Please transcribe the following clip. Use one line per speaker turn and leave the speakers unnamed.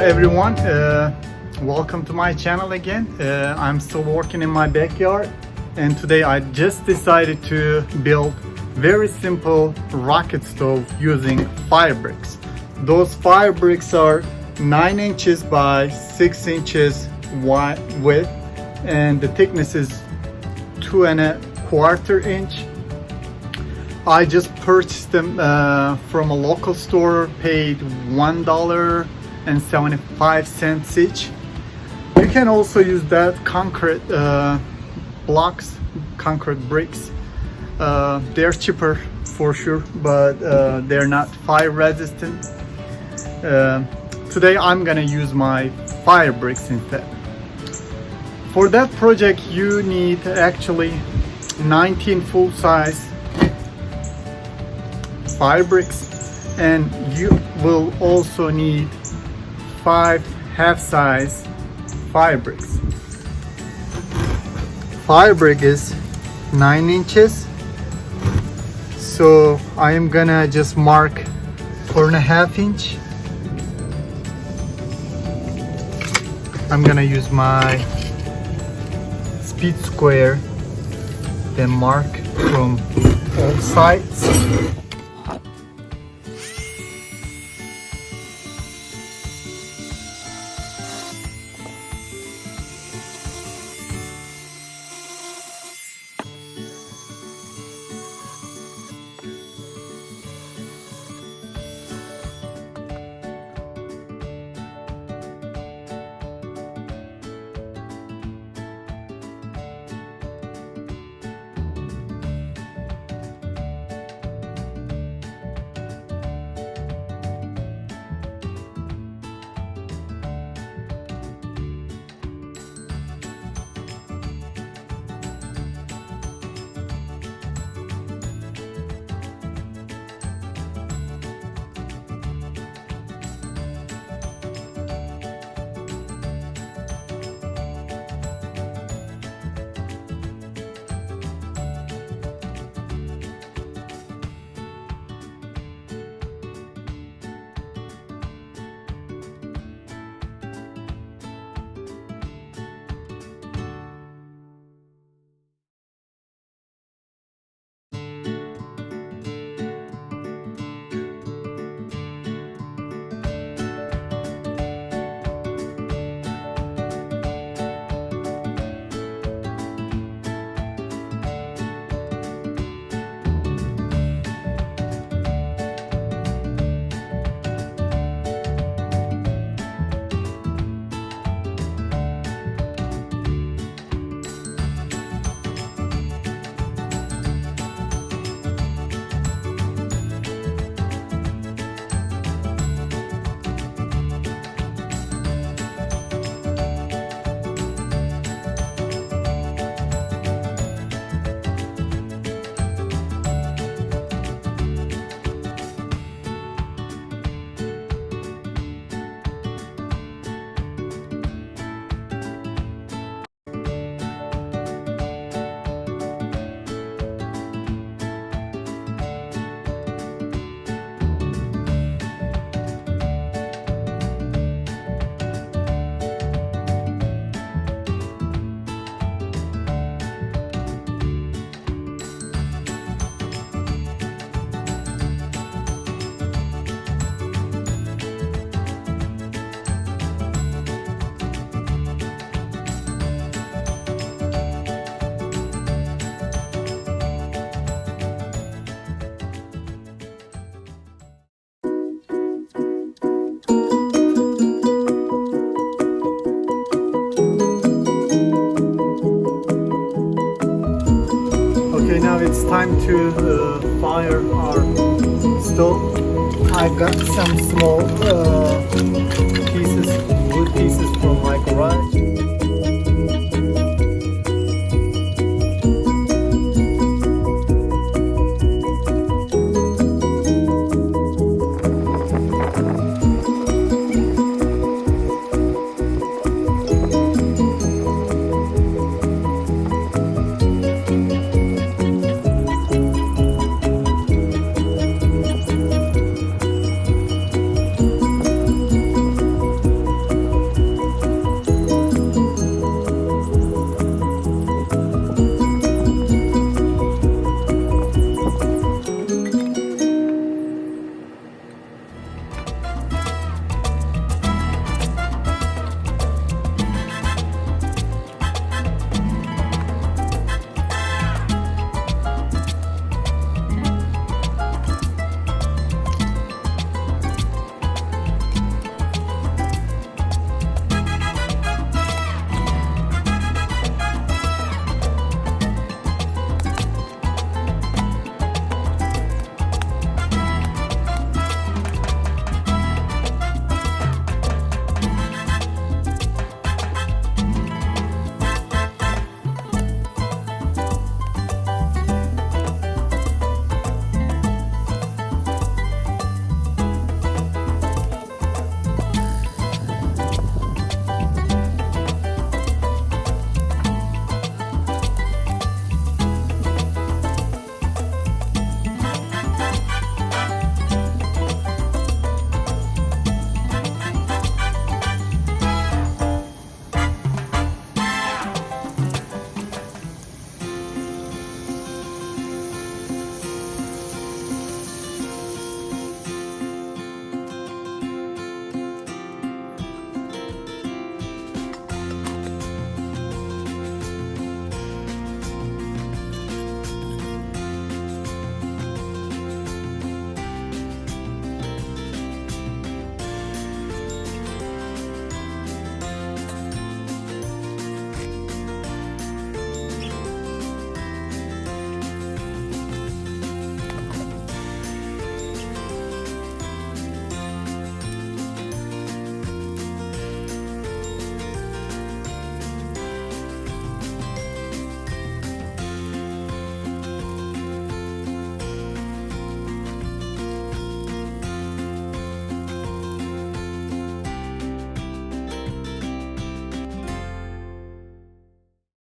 everyone, welcome to my channel again. I'm still working in my backyard, and today I just decided to build very simple rocket stove using firebricks. Those firebricks are 9 inches by 6 inches wide width, and the thickness is 2¼ inch. I just purchased them from a local store, paid $1.75 each. You can also use that concrete blocks, concrete bricks. They're cheaper for sure, but they're not fire resistant. Today I'm gonna use my fire bricks instead. For that project you need actually 19 full-size fire bricks, and you will also need 5 half-size fire bricks. Fire brick is 9 inches, so I am gonna just mark 4½ inch. I'm gonna use my speed square, then mark from all sides. Okay, now it's time to fire our stove. I've got some small pieces